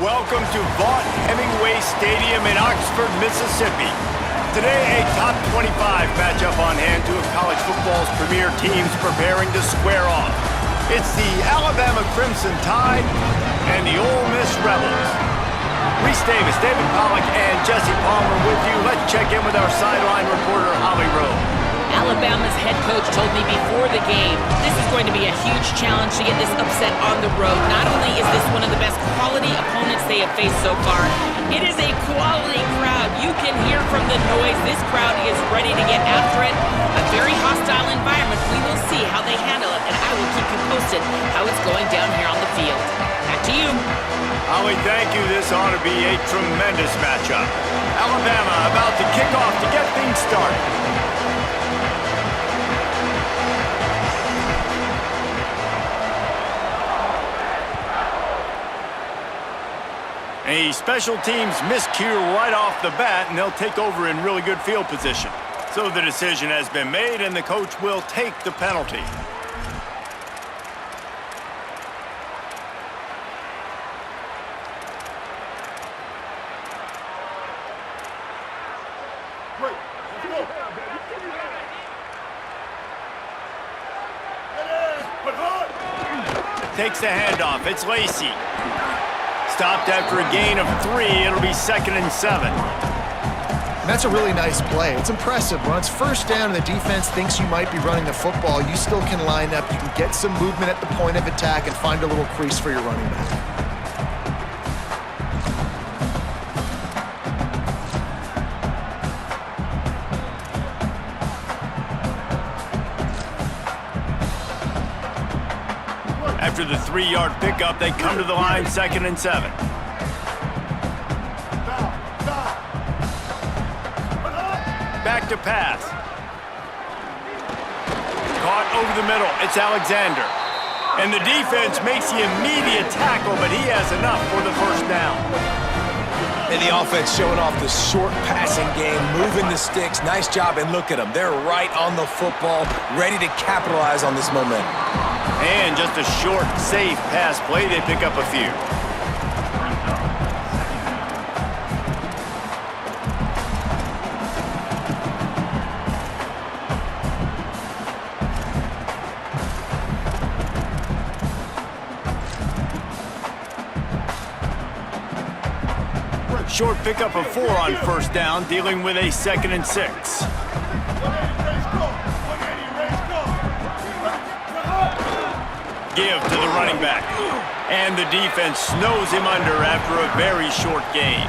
welcome to Vaught Hemingway Stadium in Oxford, Mississippi. Today, a top 25 matchup on hand, two of college football's premier teams preparing to square off. It's the Alabama Crimson Tide and the Ole Miss Rebels. Reese Davis, David Pollack, and Jesse Palmer with you. Let's check in with our sideline reporter, Holly Rowe. Alabama's head coach told me before the game, this is going to be a huge challenge to get this upset on the road. Not only is this one of the best quality opponents they have faced so far, it is a quality crowd. You can hear from the noise. This crowd is ready to get after it. A very hostile environment. We will see how they handle it, and I will keep you posted how it's going down here on the field. Back to you. Holly, thank you. This ought to be a tremendous matchup. Alabama about to kick off to get things started. A special teams miscue right off the bat, and they'll take over in really good field position. So the decision has been made, and the coach will take the penalty. Takes the handoff. It's Lacey. Stopped after a gain of 3. It'll be 2nd and 7. And that's a really nice play. It's impressive. When it's first down and the defense thinks you might be running the football, you still can line up. You can get some movement at the point of attack and find a little crease for your running back. After the 3-yard pickup, they come to the line, 2nd and 7. Back to pass. Caught over the middle. It's Alexander. And the defense makes the immediate tackle, but he has enough for the first down. And the offense showing off the short passing game, moving the sticks. Nice job, and look at them. They're right on the football, ready to capitalize on this momentum. And just a short, safe pass play, they pick up a few. Short pickup of 4 on first down, dealing with a 2nd and 6. Give to the running back. And the defense snows him under after a very short gain.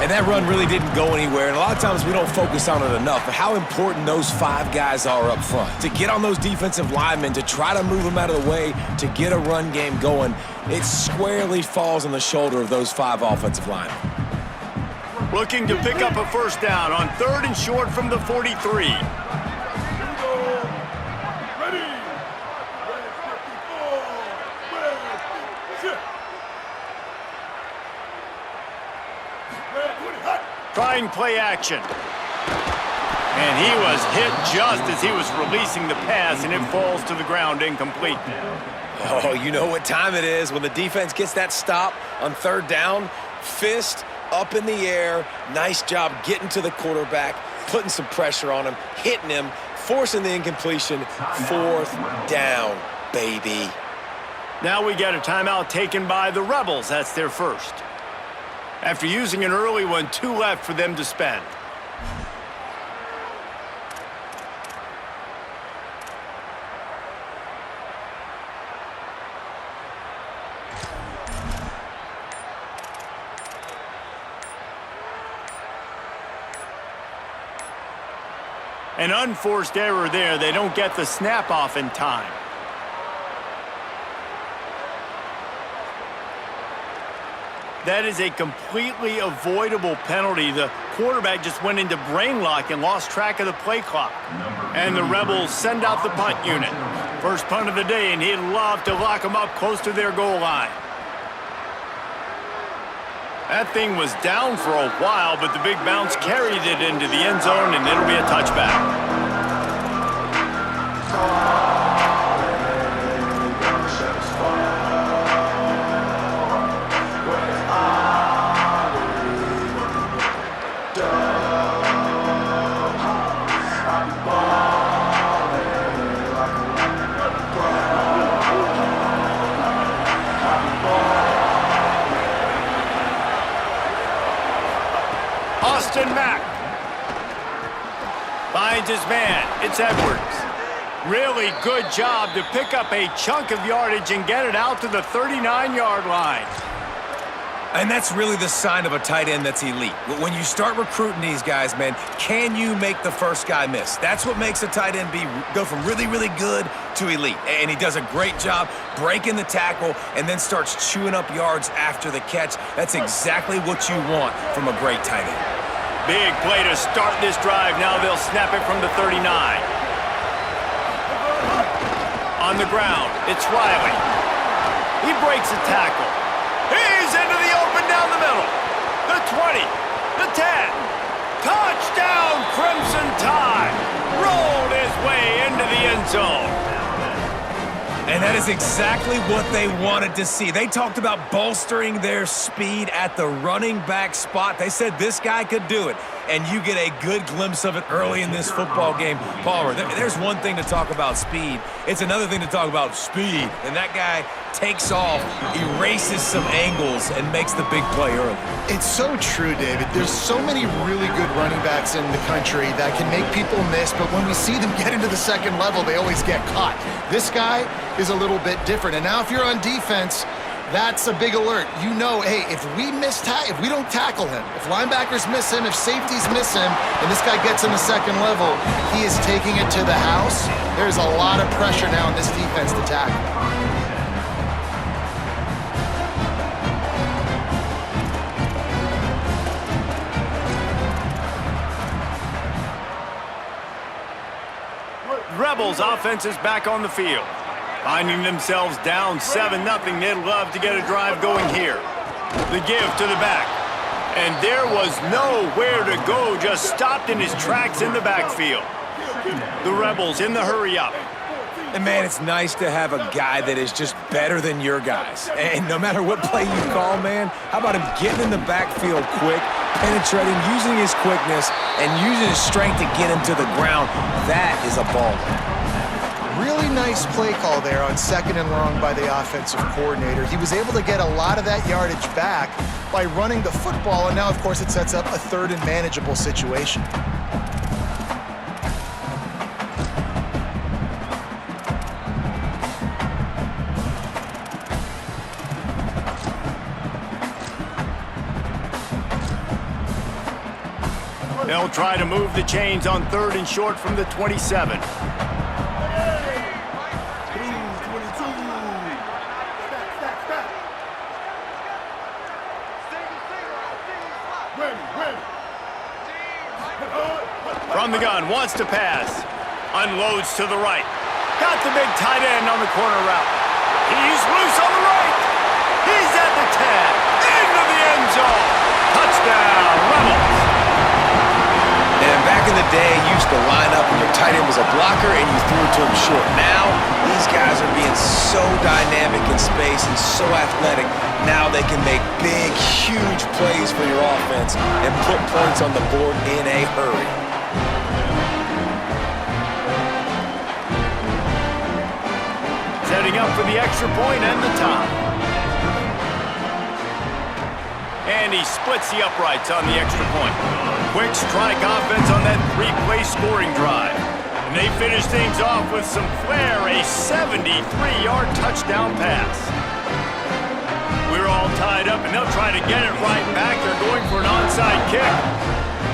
And that run really didn't go anywhere, and a lot of times we don't focus on it enough, but how important those 5 guys are up front. To get on those defensive linemen, to try to move them out of the way, to get a run game going, it squarely falls on the shoulder of those 5 offensive linemen. Looking to pick up a first down on 3rd and short from the 43. Trying play action. And he was hit just as he was releasing the pass, and it falls to the ground incomplete. Oh, you know what time it is when the defense gets that stop on 3rd down. Fist up in the air. Nice job getting to the quarterback, putting some pressure on him, hitting him, forcing the incompletion. 4th down, baby. Now we get a timeout taken by the Rebels. That's their first. After using an early one, 2 left for them to spend. An unforced error there. They don't get the snap off in time. That is a completely avoidable penalty. The quarterback just went into brain lock and lost track of the play clock. And the Rebels send out the punt unit. First punt of the day, and he'd love to lock them up close to their goal line. That thing was down for a while, but the big bounce carried it into the end zone, and it'll be a touchback. finds his man. It's Edwards. Really good job to pick up a chunk of yardage and get it out to the 39-yard line. And that's really the sign of a tight end that's elite. When you start recruiting these guys, man, can you make the first guy miss? That's what makes a tight end go from really, really good to elite. And he does a great job breaking the tackle and then starts chewing up yards after the catch. That's exactly what you want from a great tight end. Big play to start this drive. Now they'll snap it from the 39. On the ground, it's Riley. He breaks a tackle. He's into the open down the middle. The 20, the 10. Touchdown, Crimson Tide. Rolled his way into the end zone. And that is exactly what they wanted to see. They talked about bolstering their speed at the running back spot. They said this guy could do it. And you get a good glimpse of it early in this football game. Palmer, there's one thing to talk about speed. It's another thing to talk about speed. And that guy takes off, erases some angles, and makes the big play early. It's so true, David. There's so many really good running backs in the country that can make people miss, but when we see them get into the second level, they always get caught. This guy is a little bit different. And now if you're on defense, that's a big alert. You know, hey, if we don't tackle him, if linebackers miss him, if safeties miss him, and this guy gets in the second level, he is taking it to the house. There's a lot of pressure now in this defense to tackle. Rebels offense is back on the field. Finding themselves down 7-0, they'd love to get a drive going here. The give to the back. And there was nowhere to go, just stopped in his tracks in the backfield. The Rebels in the hurry-up. And, man, it's nice to have a guy that is just better than your guys. And no matter what play you call, man, how about him getting in the backfield quick, penetrating, using his quickness, and using his strength to get him to the ground? That is a baller. Really nice play call there on 2nd and long by the offensive coordinator. He was able to get a lot of that yardage back by running the football, and now, of course, it sets up a 3rd and manageable situation. They'll try to move the chains on 3rd and short from the 27. From the gun, wants to pass. Unloads to the right. Got the big tight end on the corner route. He's loose on the right. He's at the 10. Into the end zone. Touchdown, Rebels. And back in the day, you used to line up when your tight end was a blocker and you threw it to him short. Now, these guys are being so dynamic in space and so athletic. Now they can make big, huge plays for your offense and put points on the board in a hurry. Setting up for the extra point and the tie. And he splits the uprights on the extra point. Quick strike offense on that 3-play scoring drive. And they finish things off with some flair, a 73-yard touchdown pass. We're all tied up, and they'll try to get it right back. They're going for an onside kick.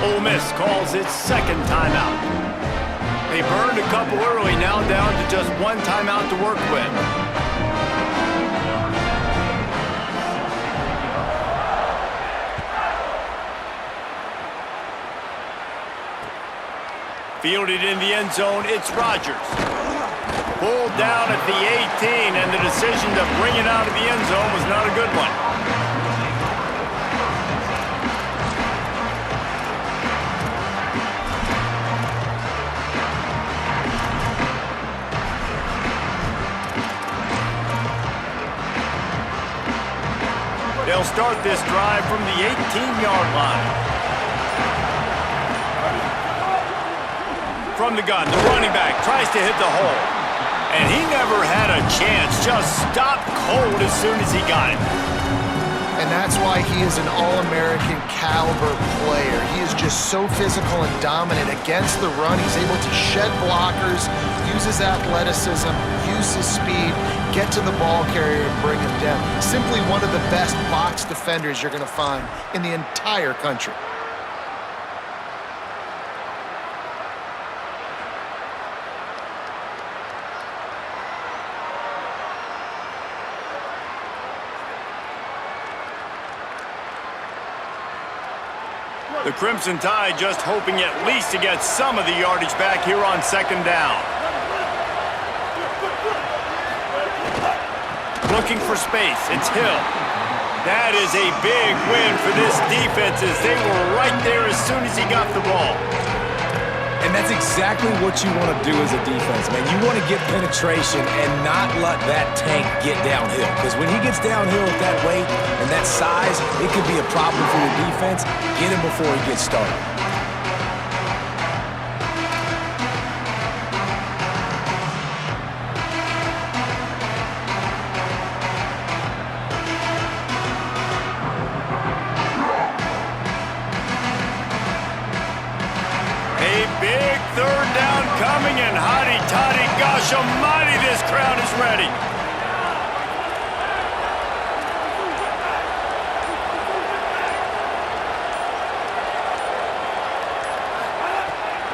Ole Miss calls its 2nd timeout. They burned a couple early, now down to just 1 timeout to work with. Fielded in the end zone, it's Rodgers. Pulled down at the 18, and the decision to bring it out of the end zone was not a good one. They'll start this drive from the 18-yard line. From the gun, the running back tries to hit the hole. And he never had a chance, just stopped cold as soon as he got it. And that's why he is an All-American caliber player. He is just so physical and dominant against the run. He's able to shed blockers, use his athleticism, use his speed, get to the ball carrier and bring him down. Simply one of the best box defenders you're going to find in the entire country. The Crimson Tide just hoping at least to get some of the yardage back here on second down. Looking for space, it's Hill. That is a big win for this defense as they were right there as soon as he got the ball. And that's exactly what you want to do as a defense, man. You want to get penetration and not let that tank get downhill. Because when he gets downhill with that weight and that size, it could be a problem for your defense. Get him before he gets started. Big third down coming, and hotty toddy, gosh almighty, this crowd is ready.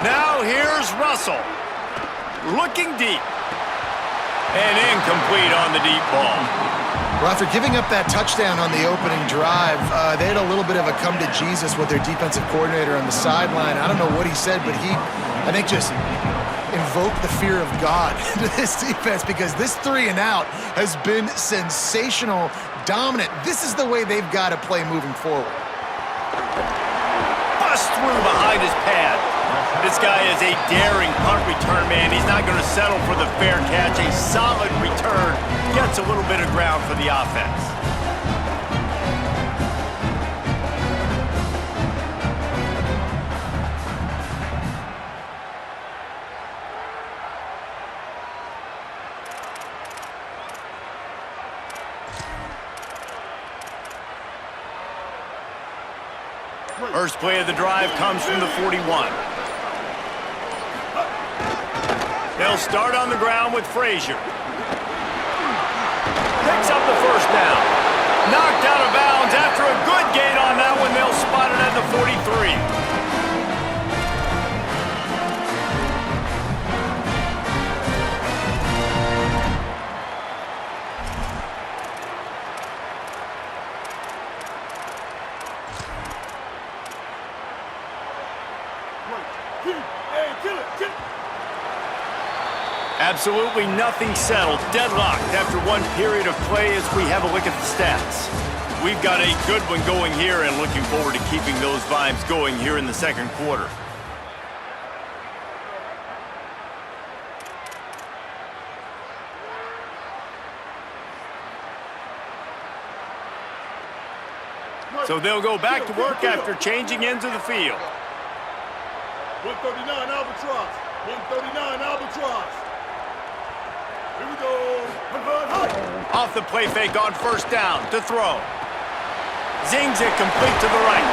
Now here's Russell, looking deep, and incomplete on the deep ball. Well, after giving up that touchdown on the opening drive, they had a little bit of a come to Jesus with their defensive coordinator on the sideline. I don't know what he said, but he, I think, just invoked the fear of God into this defense because this 3 and out has been sensational, dominant. This is the way they've got to play moving forward. Bust through behind his pad. This guy is a daring punt return man. He's not going to settle for the fair catch. A solid return gets a little bit of ground for the offense. First play of the drive comes from the 41. They'll start on the ground with Frazier. Picks up the first down. Knocked out of bounds after a good gain on that one. They'll spot it at the 43. Absolutely nothing settled. Deadlocked after one period of play as we have a look at the stats. We've got a good one going here and looking forward to keeping those vibes going here in the second quarter. So they'll go back to work after changing into the field. 139 Albatross. 139 Albatross. Here we go. Off the play fake on first down to throw. Zings it complete to the right.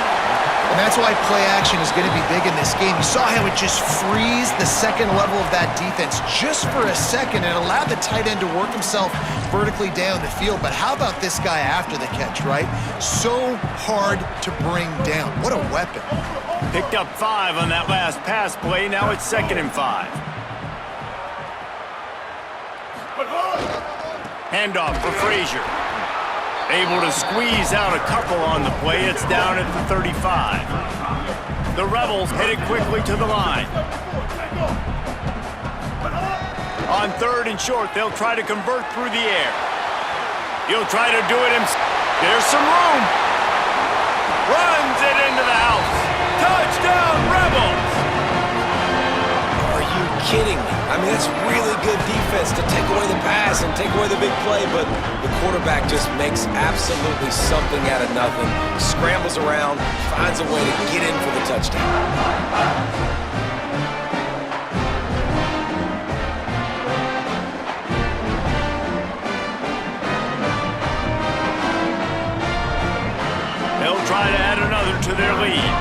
And that's why play action is going to be big in this game. You saw how it just frees the second level of that defense just for a second and allowed the tight end to work himself vertically down the field. But how about this guy after the catch, right? So hard to bring down. What a weapon. Picked up 5 on that last pass play. Now it's 2nd and 5. Handoff for Frazier. Able to squeeze out a couple on the play. It's down at the 35. The Rebels headed quickly to the line. On 3rd and short, they'll try to convert through the air. He'll try to do it himself. There's some room. Runs it into the house. Touchdown, Rebels! Are you kidding me? I mean, that's really good defense to take away the pass and take away the big play, but the quarterback just makes absolutely something out of nothing. Scrambles around, finds a way to get in for the touchdown. their lead.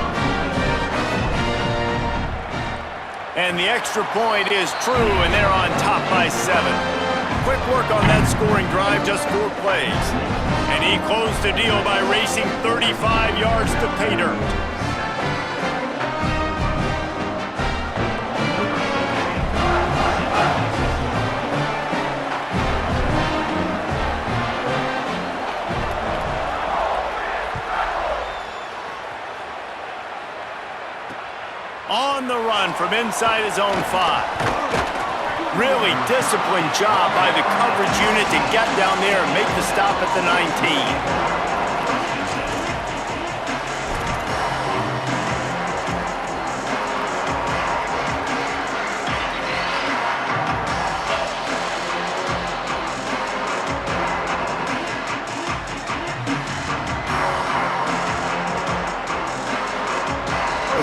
And the extra point is true, and they're on top by 7. Quick work on that scoring drive, just 4 plays. And he closed the deal by racing 35 yards to pay dirt. On the run from inside his own 5. Really disciplined job by the coverage unit to get down there and make the stop at the 19.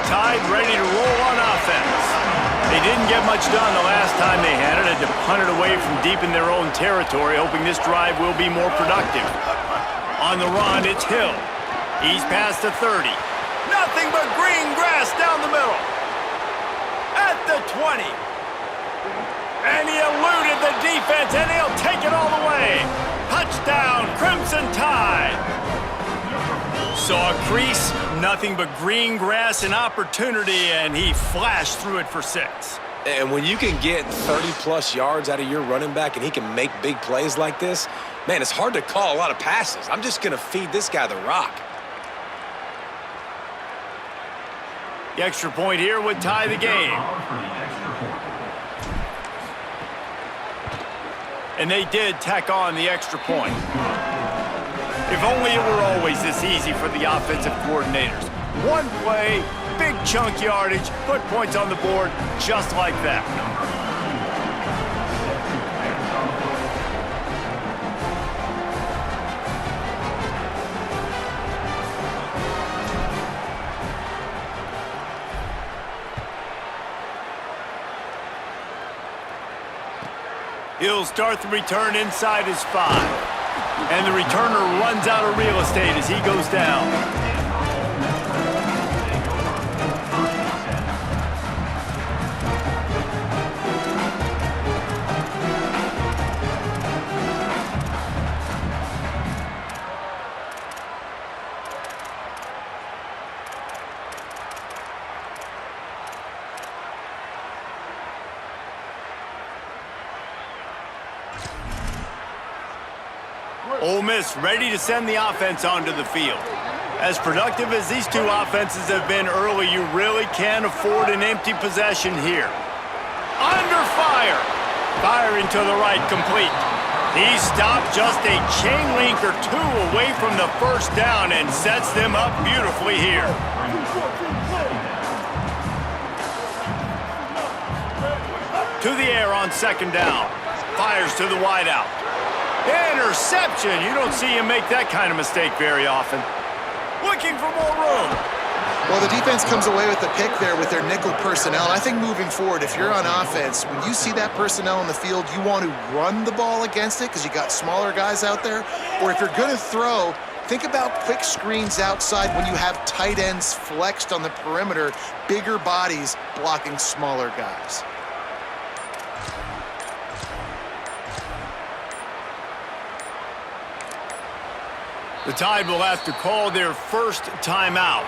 Tide ready to roll on offense. They didn't get much done the last time they had it. Had to punt it away from deep in their own territory, hoping this drive will be more productive. On the run, it's Hill. He's past the 30. Nothing but green grass down the middle. At the 20. And he eluded the defense, and he'll take it all the way. Touchdown, Crimson Tide. Saw a crease, nothing but green grass and opportunity, and he flashed through it for 6. And when you can get 30-plus yards out of your running back and he can make big plays like this, man, it's hard to call a lot of passes. I'm just going to feed this guy the rock. The extra point here would tie the game. And they did tack on the extra point. If only it were always this easy for the offensive coordinators. One play, big chunk yardage, put points on the board just like that. He'll start the return inside his 5. And the returner runs out of real estate as he goes down. Ole Miss ready to send the offense onto the field. As productive as these two offenses have been early, you really can't afford an empty possession here. Under fire. Firing to the right, complete. He stopped just a chain link or 2 away from the first down and sets them up beautifully here. To the air on 2nd down. Fires to the wideout. Interception! You don't see him make that kind of mistake very often. Looking for more room. Well, the defense comes away with the pick there with their nickel personnel. I think moving forward, if you're on offense, when you see that personnel in the field, you want to run the ball against it because you got smaller guys out there. Or if you're going to throw, think about quick screens outside when you have tight ends flexed on the perimeter, bigger bodies blocking smaller guys. The Tide will have to call their first timeout.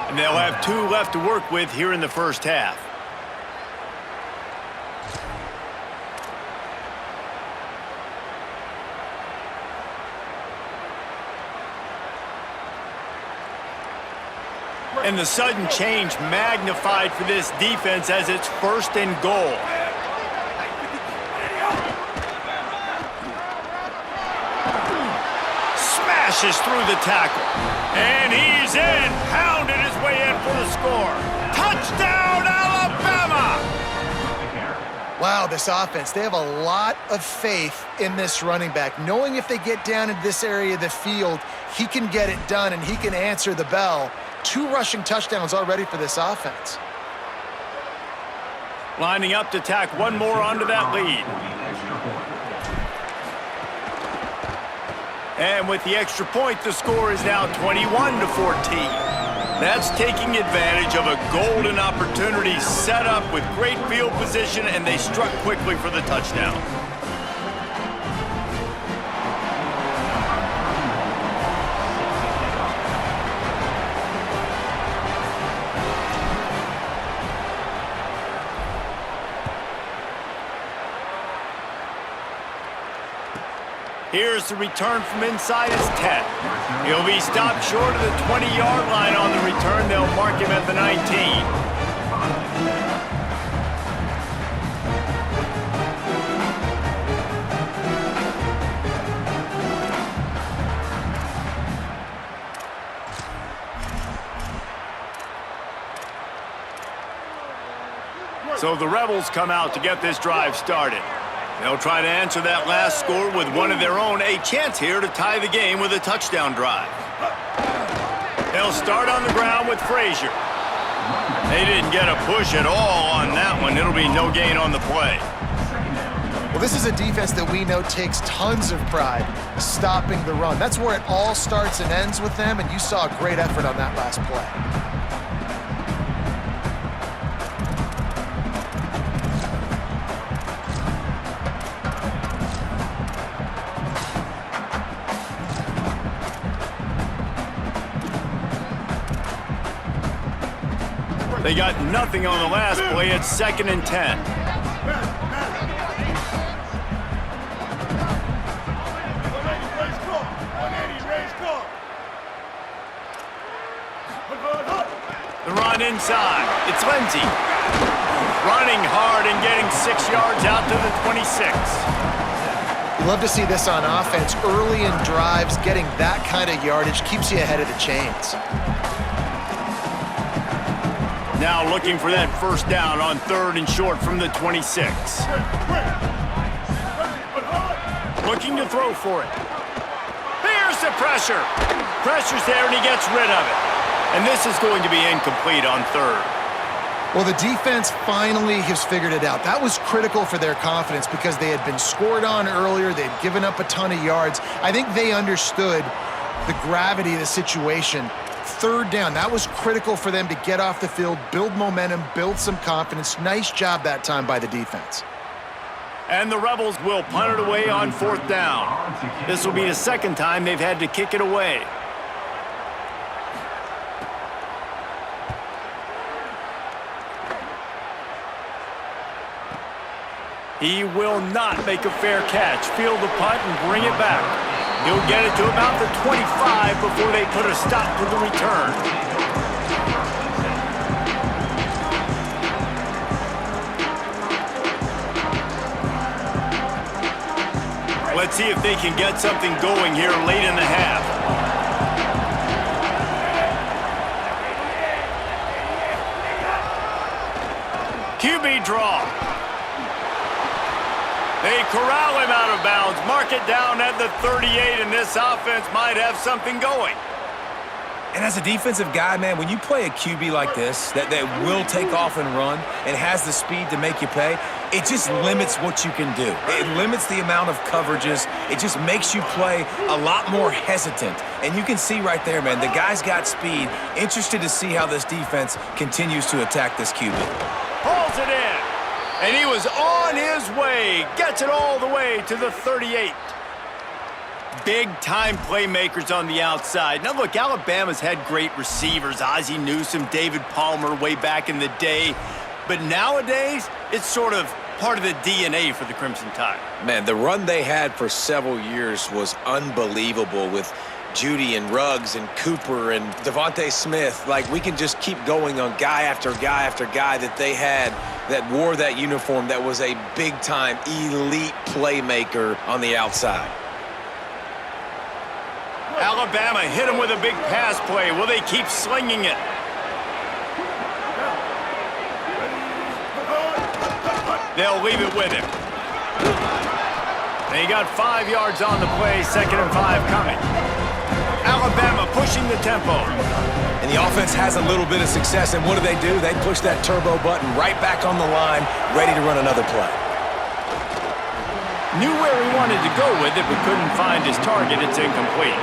And they'll have 2 left to work with here in the first half. And the sudden change magnified for this defense as it's 1st and goal. Smashes through the tackle. And he's in. Pounded his way in for the score. Touchdown, Alabama! Wow, this offense, they have a lot of faith in this running back, knowing if they get down into this area of the field, he can get it done and he can answer the bell. 2 rushing touchdowns already for this offense. Lining up to tack one more onto that lead. And with the extra point, the score is now 21-14. That's taking advantage of a golden opportunity set up with great field position, and they struck quickly for the touchdown. Here's the return from inside his 10. He'll be stopped short of the 20-yard line on the return. They'll mark him at the 19. So the Rebels come out to get this drive started. They'll try to answer that last score with one of their own. A chance here to tie the game with a touchdown drive. They'll start on the ground with Frazier. They didn't get a push at all on that one. It'll be no gain on the play. Well, this is a defense that we know takes tons of pride stopping the run. That's where it all starts and ends with them, and you saw a great effort on that last play. They got nothing on the last play. It's 2nd and 10. The run inside. It's Lindsey. Running hard and getting 6 yards out to the 26. You love to see this on offense. Early in drives, getting that kind of yardage keeps you ahead of the chains. Now looking for that first down on 3rd and short from the 26. Looking to throw for it. There's the pressure. Pressure's there and he gets rid of it. And this is going to be incomplete on 3rd. Well, the defense finally has figured it out. That was critical for their confidence because they had been scored on earlier. They'd given up a ton of yards. I think they understood the gravity of the situation. 3rd down, that was critical for them to get off the field, build momentum, build some confidence. Nice job that time by the defense. And the Rebels will punt it away on 4th down. This will be the 2nd time they've had to kick it away. He will not make a fair catch. Field the punt and bring it back. He'll get it to about the 25 before they put a stop to the return. Let's see if they can get something going here late in the half. QB draw. They corral him out of bounds, mark it down at the 38, and this offense might have something going. And as a defensive guy, man, when you play a QB like this that will take off and run and has the speed to make you pay, it just limits what you can do. It limits the amount of coverages. It just makes you play a lot more hesitant. And you can see right there, man, the guy's got speed. Interested to see how this defense continues to attack this QB. Pulls it in. And he was on his way. Gets it all the way to the 38. Big-time playmakers on the outside. Now, look, Alabama's had great receivers. Ozzie Newsome, David Palmer way back in the day. But nowadays, it's sort of part of the DNA for the Crimson Tide. Man, the run they had for several years was unbelievable with Judy and Ruggs and Cooper and Devontae Smith. Like, we can just keep going on guy after guy after guy that they had that wore that uniform that was a big-time elite playmaker on the outside. Alabama hit him with a big pass play. Will they keep slinging it? They'll leave it with him. They got 5 yards on the play, 2nd and 5 coming. Alabama pushing the tempo. And the offense has a little bit of success, and what do? They push that turbo button right back on the line, ready to run another play. Knew where he wanted to go with it, but couldn't find his target. It's incomplete.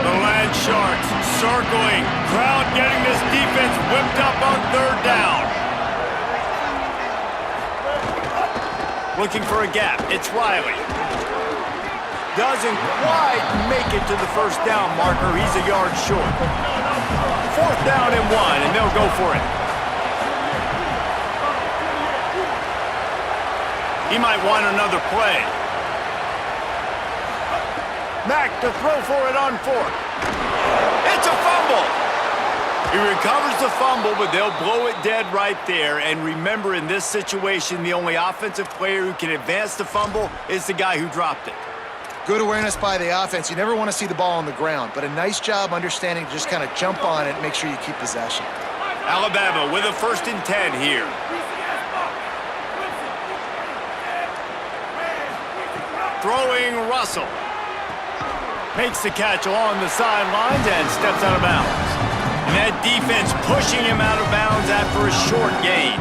The Land Sharks circling. Crowd getting this defense whipped up on third down. Looking for a gap. It's Riley. Doesn't quite make it to the first down marker. He's a yard short. Fourth down and 1, and they'll go for it. He might want another play. Mack to throw for it on fourth. It's a fumble. He recovers the fumble, but they'll blow it dead right there. And remember, in this situation, the only offensive player who can advance the fumble is the guy who dropped it. Good awareness by the offense. You never want to see the ball on the ground, but a nice job understanding to just kind of jump on it and make sure you keep possession. Alabama with a 1st and 10 here. Throwing Russell. Makes the catch along the sidelines and steps out of bounds. And that defense pushing him out of bounds after a short gain.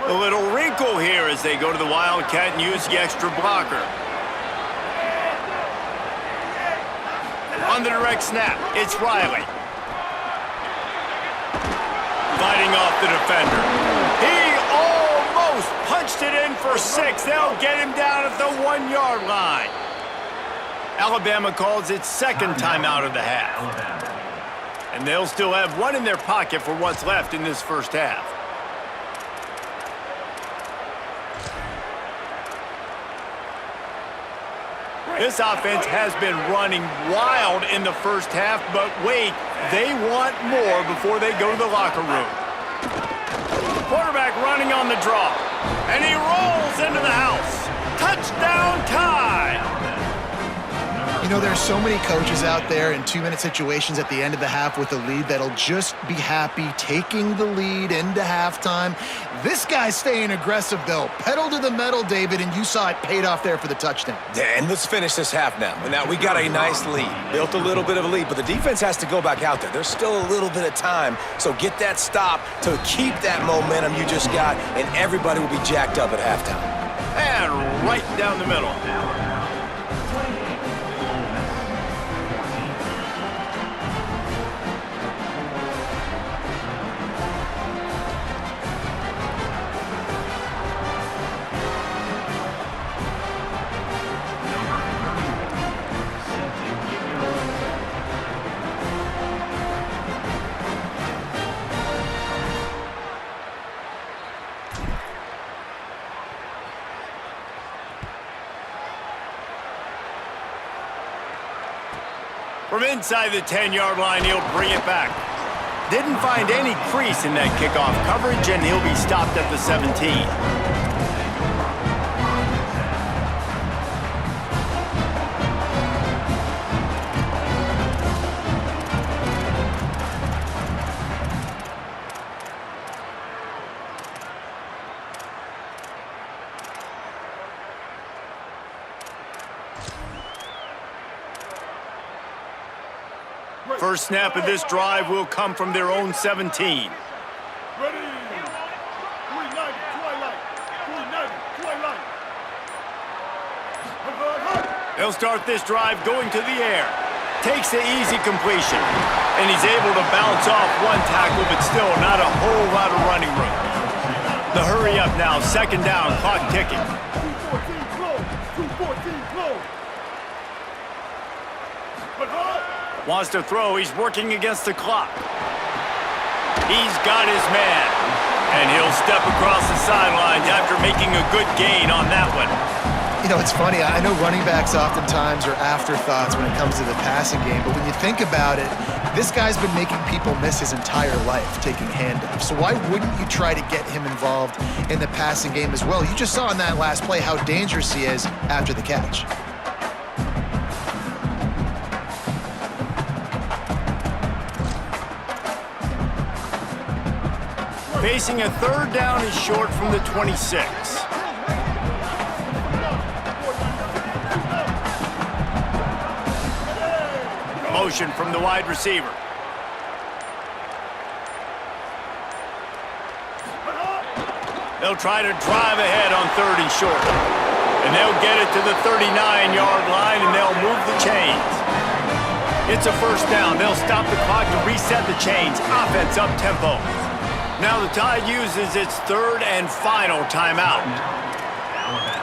A little wrinkle here as they go to the Wildcat and use the extra blocker. On the direct snap, it's Riley. Fighting off the defender. He almost punched it in for 6. They'll get him down at the 1-yard line. Alabama calls its second timeout of the half. And they'll still have one in their pocket for what's left in this first half. This offense has been running wild in the first half, but wait, they want more before they go to the locker room. Quarterback running on the draw, and he rolls into the house. Touchdown tie! You know, there's so many coaches out there in 2-minute situations at the end of the half with a lead that'll just be happy taking the lead into halftime. This guy's staying aggressive, though. Pedal to the metal, David, and you saw it paid off there for the touchdown. And let's finish this half now. And now we got a nice lead. Built a little bit of a lead, but the defense has to go back out there. There's still a little bit of time, so get that stop to keep that momentum you just got, and everybody will be jacked up at halftime. And right down the middle. From inside the 10-yard line, he'll bring it back. Didn't find any crease in that kickoff coverage, and he'll be stopped at the 17. First snap of this drive will come from their own 17. Ready. 390, twilight. They'll start this drive going to the air. Takes the easy completion. And he's able to bounce off one tackle, but still not a whole lot of running room. The hurry up now, second down, clock ticking. 214 close. 214 close. Wants to throw, he's working against the clock. He's got his man. And he'll step across the sidelines after making a good gain on that one. You know, it's funny. I know running backs oftentimes are afterthoughts when it comes to the passing game, but when you think about it, This guy's been making people miss his entire life taking handoffs. So why wouldn't you try to get him involved in the passing game as well? You just saw in that last play how dangerous he is after the catch. Facing a third down and short from the 26. Motion from the wide receiver. They'll try to drive ahead on 3rd and short. And they'll get it to the 39-yard line, and they'll move the chains. It's a first down. They'll stop the clock to reset the chains. Offense up-tempo. Now the Tide uses its 3rd and final timeout.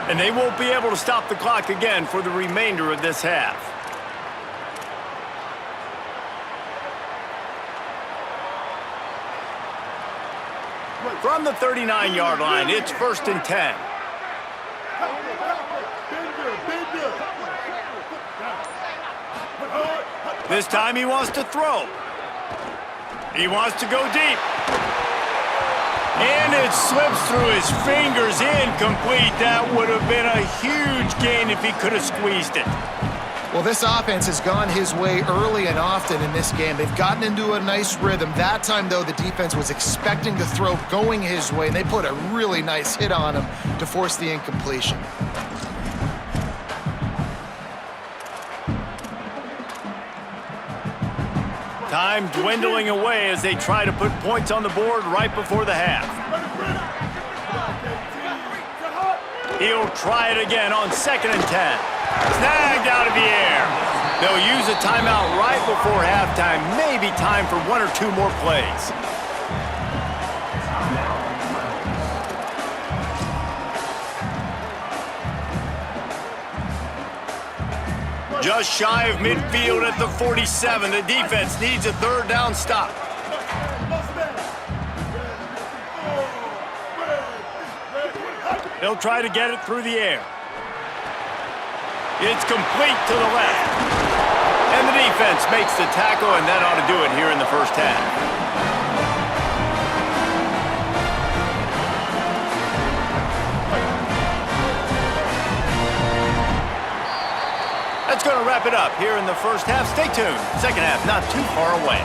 And they won't be able to stop the clock again for the remainder of this half. From the 39-yard line, it's 1st and 10. This time he wants to throw. He wants to go deep. And it slips through his fingers, incomplete. That would have been a huge gain if he could have squeezed it. Well, this offense has gone his way early and often in this game. They've gotten into a nice rhythm. That time, though, the defense was expecting the throw going his way, and they put a really nice hit on him to force the incompletion. Time dwindling away as they try to put points on the board right before the half. He'll try it again on 2nd and 10. Snagged out of the air. They'll use a timeout right before halftime. Maybe time for 1 or 2 more plays. Just shy of midfield at the 47. The defense needs a 3rd down stop. They'll try to get it through the air. It's complete to the left. And the defense makes the tackle, and that ought to do it here in the first half. That's going to wrap it up here in the first half. Stay tuned. Second half not too far away.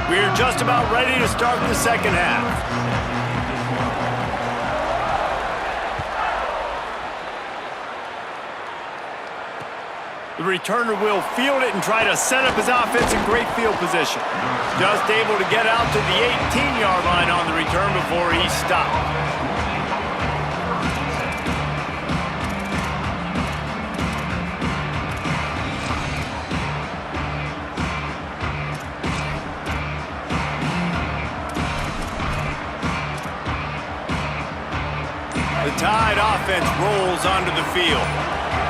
We're just about ready to start the second half. The returner will field it and try to set up his offense in great field position. Just able to get out to the 18-yard line on the return before he stopped. The Tide offense rolls onto the field.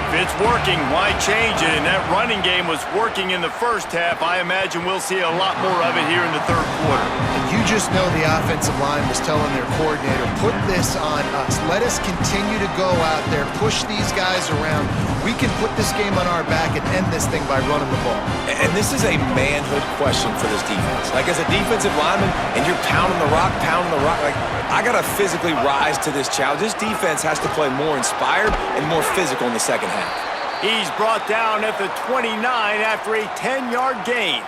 If it's working, why change it? And that running game was working in the first half. I imagine we'll see a lot more of it here in the third quarter. And you just know the offensive line was telling their coordinator, put this on us. Let us continue to go out there, push these guys around. We can put this game on our back and end this thing by running the ball. And this is a manhood question for this defense. Like, as a defensive lineman, and you're pounding the rock, like, I got to physically rise to this challenge. This defense has to play more inspired and more physical in the second half. He's brought down at the 29 after a 10-yard gain.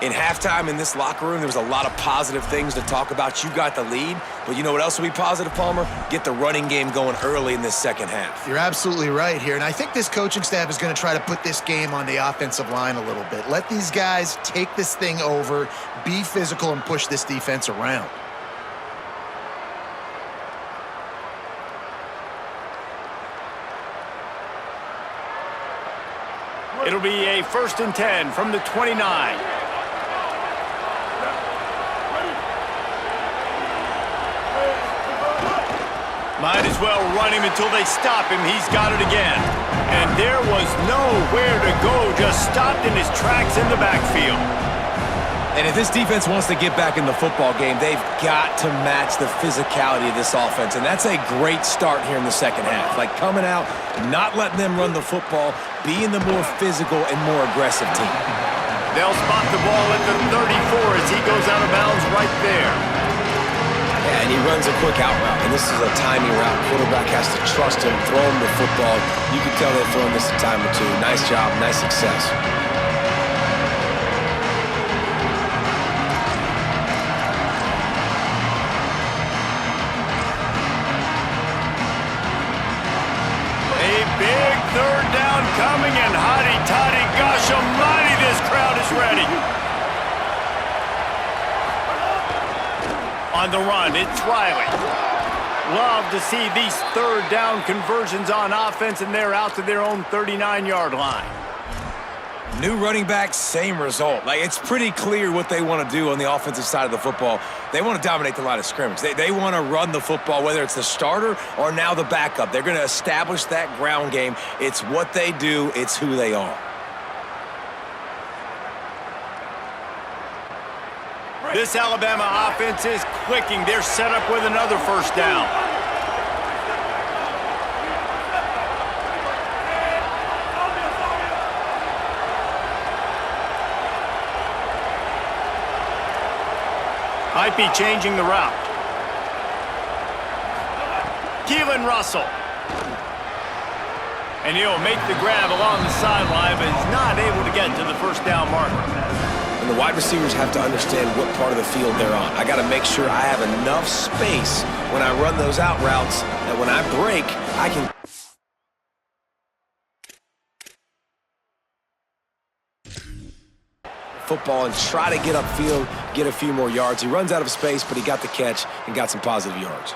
In halftime in this locker room, there was a lot of positive things to talk about. You got the lead, but you know what else will be positive, Palmer? Get the running game going early in this second half. You're absolutely right here, and I think this coaching staff is going to try to put this game on the offensive line a little bit. Let these guys take this thing over, be physical, and push this defense around. It'll be a 1st and 10 from the 29. Might as well run him until they stop him. He's got it again. And there was nowhere to go, just stopped in his tracks in the backfield. And if this defense wants to get back in the football game, they've got to match the physicality of this offense. And that's a great start here in the second half. Like coming out, not letting them run the football, being the more physical and more aggressive team. They'll spot the ball at the 34 as he goes out of bounds right there. Yeah, and he runs a quick out route, and this is a timing route. Quarterback has to trust him, throw him the football. You can tell they've thrown this a time or two. Nice job, nice success. Big third down coming, and hotty-toddy, gosh almighty, this crowd is ready. On the run, it's Riley. Love to see these third down conversions on offense, and they're out to their own 39-yard line. New running back, same result. Like, it's pretty clear what they want to do on the offensive side of the football. They want to dominate the line of scrimmage. They want to run the football, whether it's the starter or now the backup. They're going to establish that ground game. It's what they do. It's who they are. This Alabama offense is clicking. They're set up with another first down. Might be changing the route. Keelan Russell. And he'll make the grab along the sideline, but he's not able to get to the first down marker. And the wide receivers have to understand what part of the field they're on. I got to make sure I have enough space when I run those out routes that when I break, I can... football and try to get upfield, get a few more yards. He runs out of space, but he got the catch and got some positive yards.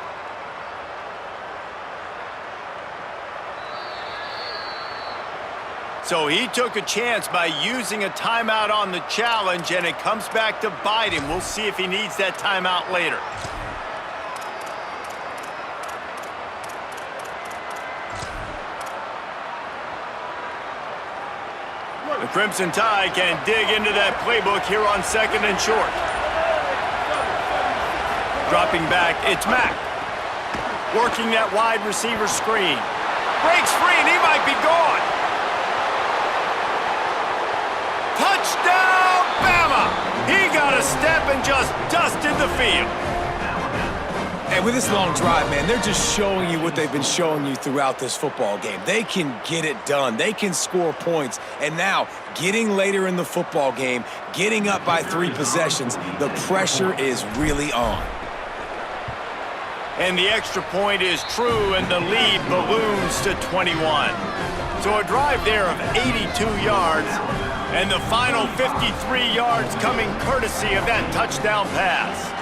So he took a chance by using a timeout on the challenge, and it comes back to bite him. We'll see if he needs that timeout later. The Crimson Tide can dig into that playbook here on second and short. Dropping back, it's Mack. Working that wide receiver screen. Breaks free, and he might be gone. Touchdown, Bama! He got a step and just dusted the field. And with this long drive, man, they're just showing you what they've been showing you throughout this football game. They can get it done. They can score points. And now, getting later in the football game, getting up by 3 possessions, the pressure is really on. And the extra point is true, and the lead balloons to 21. So a drive there of 82 yards, and the final 53 yards coming courtesy of that touchdown pass.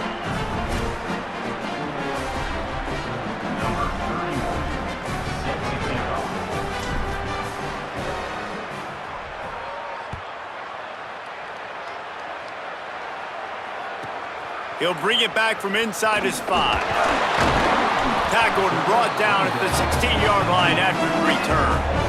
He'll bring it back from inside his 5. Tackled and brought down at the 16-yard line after the return.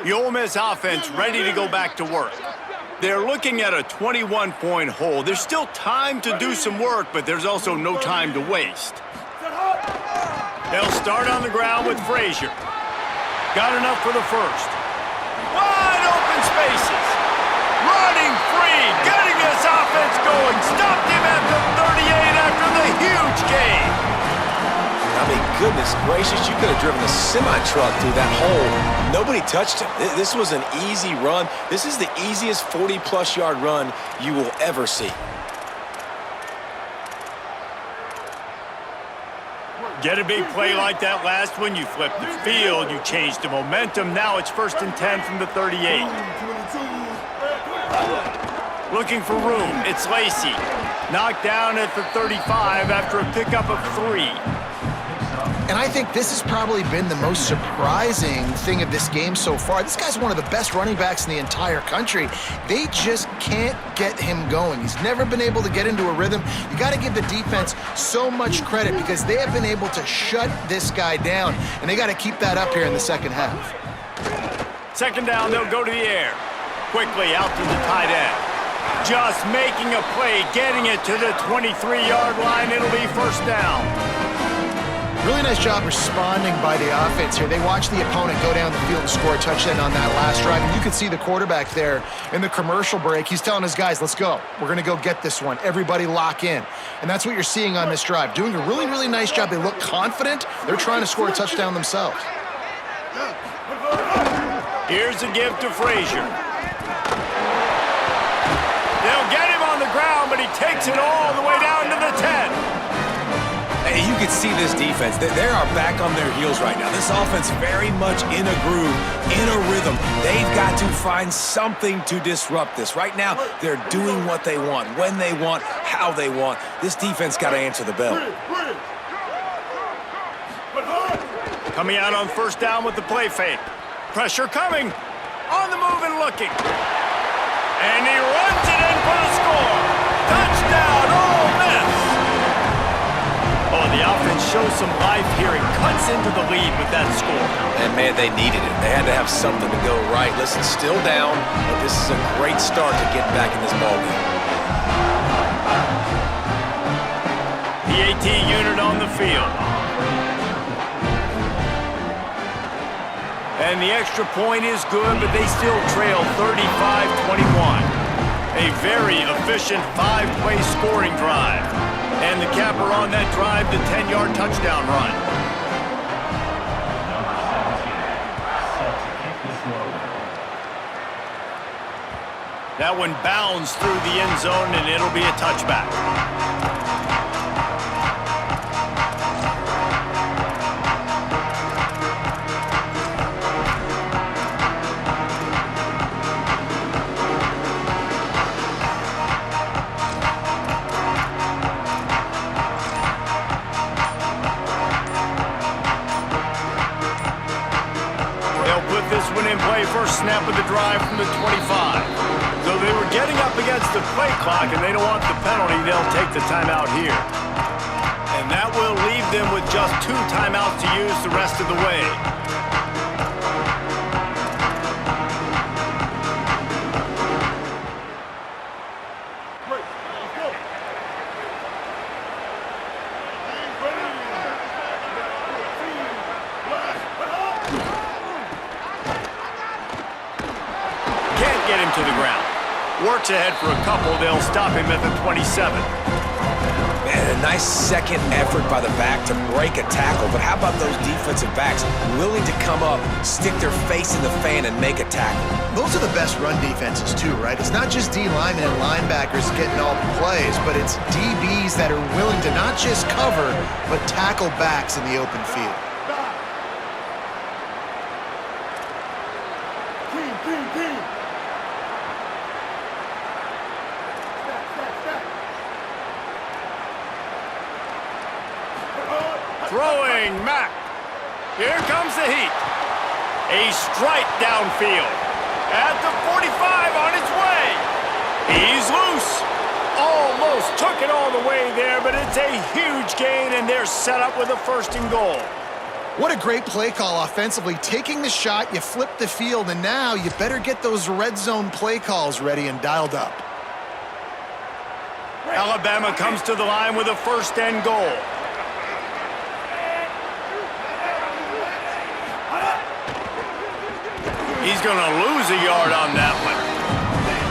The Ole Miss offense ready to go back to work. They're looking at a 21-point hole. There's still time to do some work, but there's also no time to waste. They'll start on the ground with Frazier. Got enough for the first. Wide open spaces. Running free, getting this offense going. Stopped him at the 38 after the huge gain. I mean, goodness gracious, you could have driven a semi-truck through that hole. Nobody touched him. This was an easy run. This is the easiest 40-plus yard run you will ever see. Get a big play like that last one, you flip the field, you change the momentum. Now it's 1st and 10 from the 38. Looking for room, it's Lacey. Knocked down at the 35 after a pickup of 3. And I think this has probably been the most surprising thing of this game so far. This guy's one of the best running backs in the entire country. They just can't get him going. He's never been able to get into a rhythm. You got to give the defense so much credit because they have been able to shut this guy down, and they got to keep that up here in the second half. Second down, they'll go to the air. Quickly out to the tight end. Just making a play, getting it to the 23-yard line. It'll be first down. Really nice job responding by the offense here. They watched the opponent go down the field and score a touchdown on that last drive. And you could see the quarterback there in the commercial break. He's telling his guys, let's go. We're going to go get this one. Everybody lock in. And that's what you're seeing on this drive. Doing a really, really nice job. They look confident. They're trying to score a touchdown themselves. Here's a give to Frazier. They'll get him on the ground, but he takes it all the way down to the 10. Hey, you can see this defense. They are back on their heels right now. This offense very much in a groove, in a rhythm. They've got to find something to disrupt this. Right now, they're doing what they want, when they want, how they want. This defense got to answer the bell. Coming out on first down with the play fake. Pressure coming. On the move and looking. And he runs it in for the score. Touchdown, Ole Miss. Oh, the offense shows some life here and cuts into the lead with that score. And, man, they needed it. They had to have something to go right. Listen, still down, but this is a great start to getting back in this ballgame. The AT unit on the field. And the extra point is good, but they still trail 35-21. A very efficient 5-play scoring drive. And the capper on that drive, the 10-yard touchdown run. That one bounds through the end zone, and it'll be a touchback. First snap of the drive from the 25. So they were getting up against the play clock, and they don't want the penalty. They'll take the timeout here. And that will leave them with just 2 timeouts to use the rest of the way. Get him to the ground. Works ahead for a couple. They'll stop him at the 27. Man, a nice second effort by the back to break a tackle. But how about those defensive backs willing to come up, stick their face in the fan, and make a tackle? Those are the best run defenses too, right? It's not just D linemen and linebackers getting all the plays, but it's DBs that are willing to not just cover, but tackle backs in the open field. Team. Throwing Mack. Here comes the heat. A strike downfield. At the 45 on its way. He's loose. Almost took it all the way there, but it's a huge gain, and they're set up with a 1st and goal. What a great play call offensively. Taking the shot, you flip the field, and now you better get those red zone play calls ready and dialed up. Alabama comes to the line with a 1st and goal. He's going to lose a yard on that one.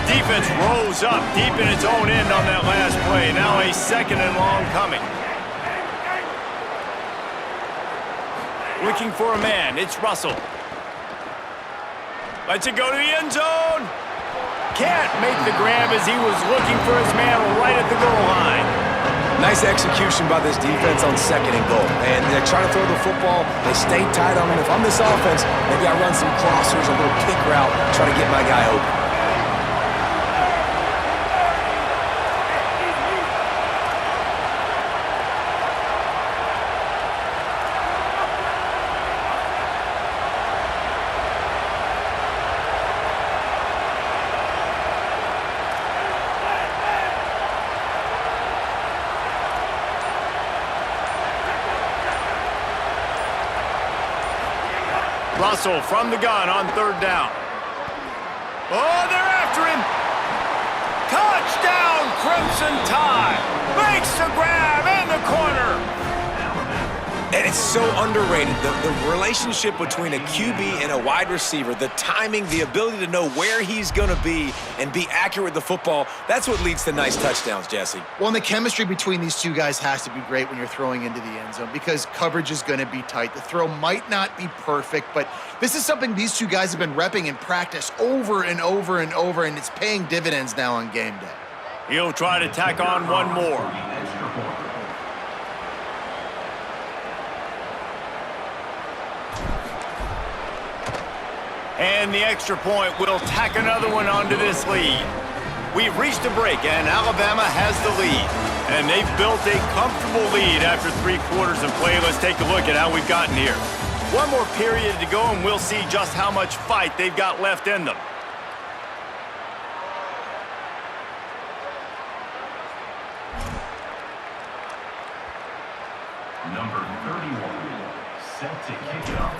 Defense rose up deep in its own end on that last play. Now a 2nd and long coming. Looking for a man. It's Russell. Lets it go to the end zone. Can't make the grab as he was looking for his man right at the goal line. Nice execution by this defense on 2nd and goal. And they're trying to throw the football. They stay tight on him. If I'm this offense, maybe I run some crossers, a little kick route, try to get my guy open. Russell from the gun on third down. Oh, they're after him. Touchdown, Crimson Tide. Makes the grab in the corner. And it's so underrated, the relationship between a QB and a wide receiver, the timing, the ability to know where he's going to be and be accurate with the football, that's what leads to nice touchdowns, Jesse. Well, and the chemistry between these two guys has to be great when you're throwing into the end zone because coverage is going to be tight. The throw might not be perfect, but this is something these two guys have been repping in practice over and over and over, and it's paying dividends now on game day. He'll try to tack on one more. And the extra point will tack another one onto this lead. We've reached a break, and Alabama has the lead. And they've built a comfortable lead after 3 quarters of play. Let's take a look at how we've gotten here. One more period to go, and we'll see just how much fight they've got left in them. Number 31, set to kick it off.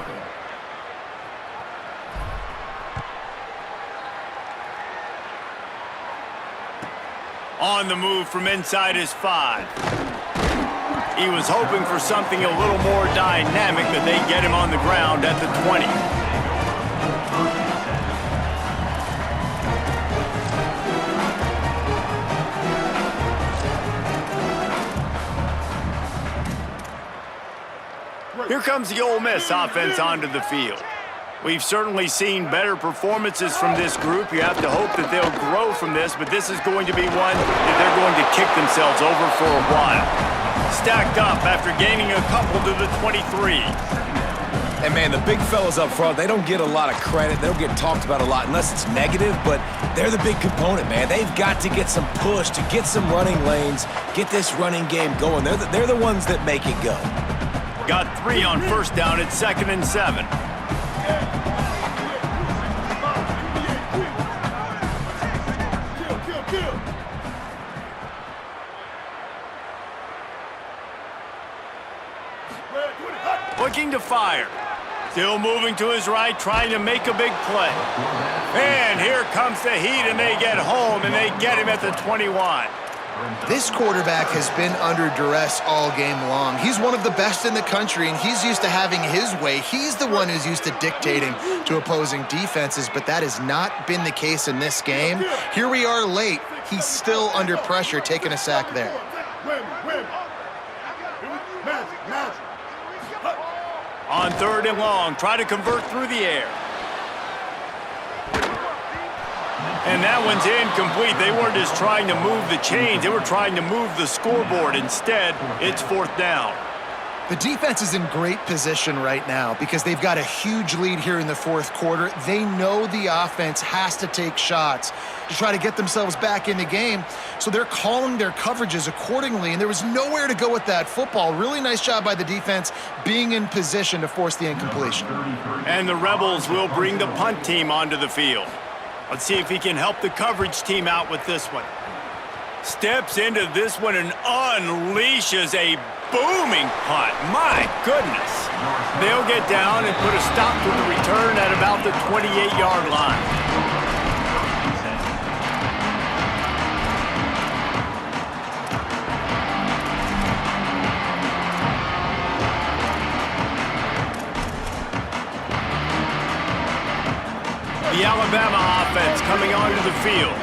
On the move from inside his 5. He was hoping for something a little more dynamic, but they get him on the ground at the 20. Here comes the Ole Miss offense onto the field. We've certainly seen better performances from this group. You have to hope that they'll grow from this, but this is going to be one that they're going to kick themselves over for a while. Stacked up after gaining a couple to the 23. And, man, the big fellas up front, they don't get a lot of credit. They don't get talked about a lot unless it's negative, but they're the big component, man. They've got to get some push, to get some running lanes, get this running game going. They're the ones that make it go. Got 3 on first down at 2nd and 7. Looking to fire. Still moving to his right, trying to make a big play. And here comes the heat, and they get home, and they get him at the 21. This quarterback has been under duress all game long. He's one of the best in the country, and he's used to having his way. He's the one who's used to dictating to opposing defenses, but that has not been the case in this game. Here we are late. He's still under pressure, taking a sack there. On 3rd and long, try to convert through the air. And that one's incomplete. They weren't just trying to move the chains. They were trying to move the scoreboard. Instead, it's 4th down. The defense is in great position right now because they've got a huge lead here in the 4th quarter. They know the offense has to take shots to try to get themselves back in the game. So they're calling their coverages accordingly, and there was nowhere to go with that football. Really nice job by the defense being in position to force the incompletion. And the Rebels will bring the punt team onto the field. Let's see if he can help the coverage team out with this one. Steps into this one and unleashes a booming punt. My goodness. They'll get down and put a stop to the return at about the 28-yard line. The Alabama offense coming onto the field.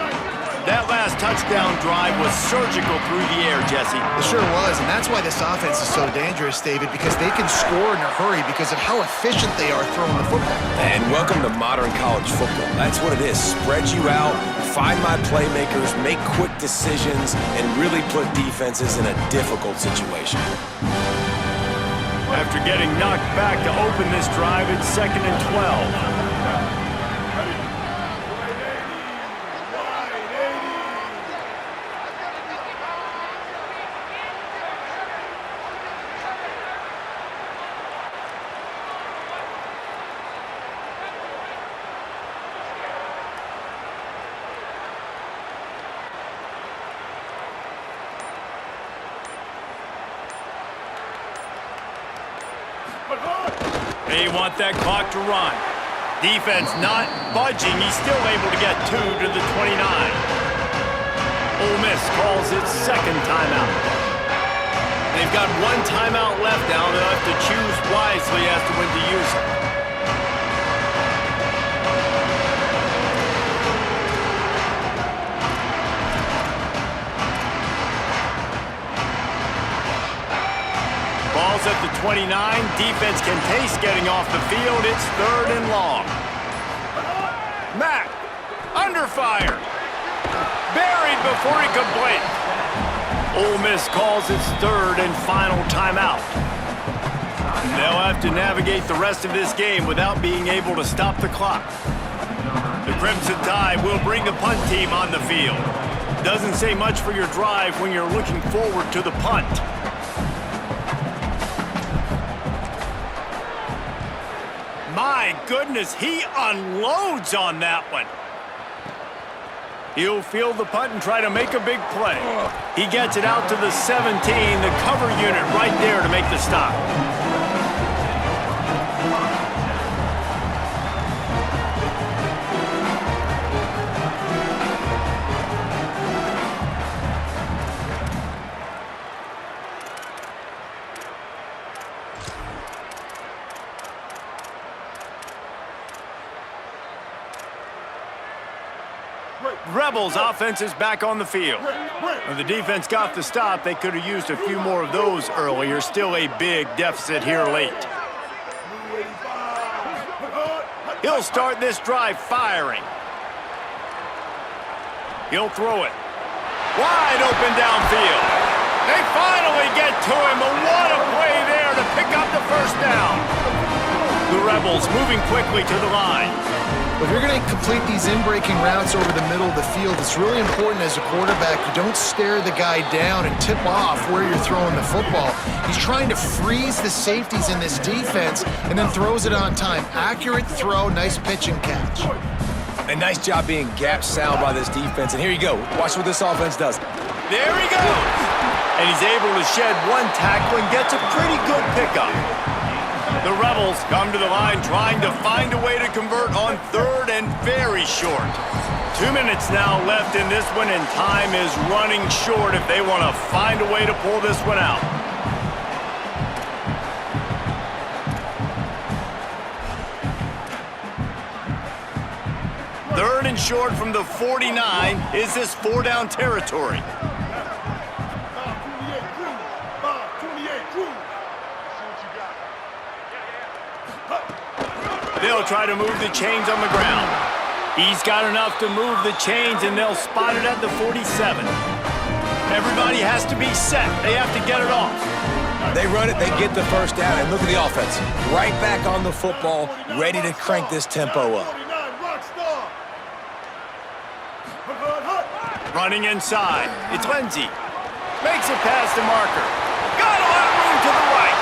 That last touchdown drive was surgical through the air, Jesse. It sure was, and that's why this offense is so dangerous, David, because they can score in a hurry because of how efficient they are throwing the football. And welcome to modern college football. That's what it is. Spread you out, find my playmakers, make quick decisions, and really put defenses in a difficult situation. After getting knocked back to open this drive, it's 2nd and 12. They want that clock to run. Defense not budging. He's still able to get 2 to the 29. Ole Miss calls its second timeout. They've got 1 timeout left now. They'll have to choose wisely as to when to use it. Ball's at the 29. Defense can taste getting off the field. It's 3rd and long. Mack, under fire. Buried before he could blink. Ole Miss calls its 3rd and final timeout. They'll have to navigate the rest of this game without being able to stop the clock. The Crimson Tide will bring the punt team on the field. Doesn't say much for your drive when you're looking forward to the punt. My goodness, he unloads on that one. He'll field the punt and try to make a big play. He gets it out to the 17, the cover unit right there to make the stop. Rebels offense is back on the field. When the defense got the stop, they could have used a few more of those earlier. Still a big deficit here late. He'll start this drive firing. He'll throw it. Wide open downfield. They finally get to him, but what a play there to pick up the first down. The Rebels moving quickly to the line. If you're going to complete these in-breaking routes over the middle of the field, it's really important as a quarterback you don't stare the guy down and tip off where you're throwing the football. He's trying to freeze the safeties in this defense and then throws it on time. Accurate throw, nice pitch and catch. A nice job being gap sound by this defense. And here you go. Watch what this offense does. There he goes. And he's able to shed 1 tackle and gets a pretty good pickup. The Rebels come to the line trying to find a way to convert on 3rd and very short. 2 minutes now left in this one, and time is running short if they want to find a way to pull this one out. Third and short from the 49. Is this 4-down territory? 5-28 crew. They'll try to move the chains on the ground. He's got enough to move the chains, and they'll spot it at the 47. Everybody has to be set. They have to get it off. They run it, they get the first down, and look at the offense. Right back on the football, ready to crank this tempo up. Running inside. It's Lindsey. Makes it past the marker. Got a lot of room to the right.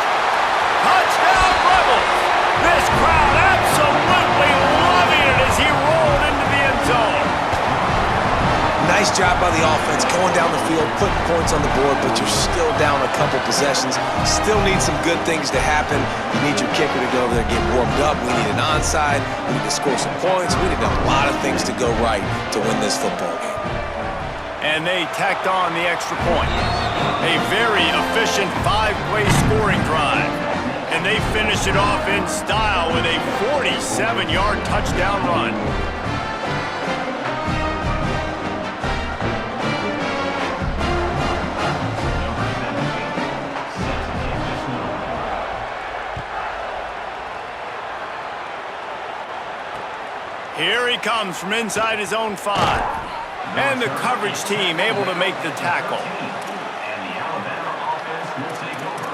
Touchdown, Rebels. This crowd absolutely loving it as he rolled into the end zone. Nice job by the offense going down the field, putting points on the board, but you're still down a couple possessions. Still need some good things to happen. You need your kicker to go over there and get warmed up. We need an onside. We need to score some points. We need a lot of things to go right to win this football game. And they tacked on the extra point. A very efficient 5-play scoring drive. And they finish it off in style with a 47-yard touchdown run. Here he comes from inside his own 5. And the coverage team able to make the tackle. And the Alabama offense will take over.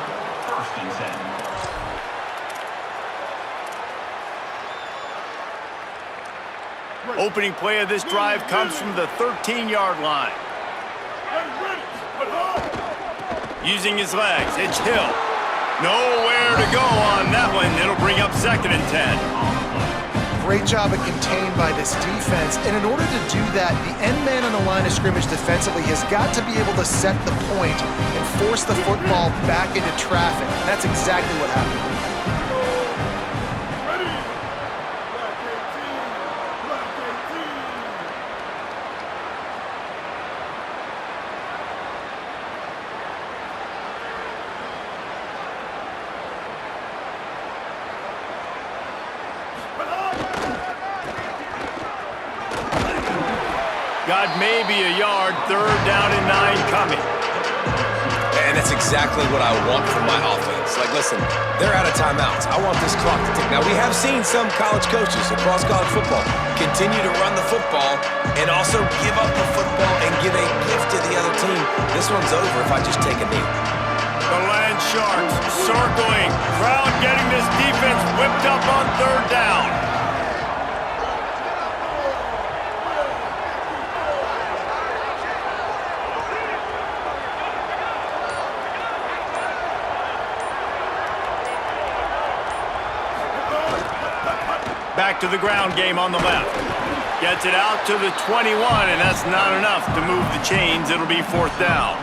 1st and 10. Opening play of this drive comes from the 13-yard line. Using his legs, it's Hill. Nowhere to go on that one. It'll bring up 2nd and 10. Great job of contained by this defense. And in order to do that, the end man on the line of scrimmage defensively has got to be able to set the point and force the football back into traffic. That's exactly what happened. Got maybe a yard, 3rd down and 9 coming. And that's exactly what I want from my offense. Like, listen, they're out of timeouts. I want this clock to tick. Now, we have seen some college coaches across college football continue to run the football and also give up the football and give a gift to the other team. This one's over if I just take a knee. The Land Sharks circling. Crowd getting this defense whipped up on 3rd down. Back to the ground game on the left. Gets it out to the 21, and that's not enough to move the chains. It'll be 4th down.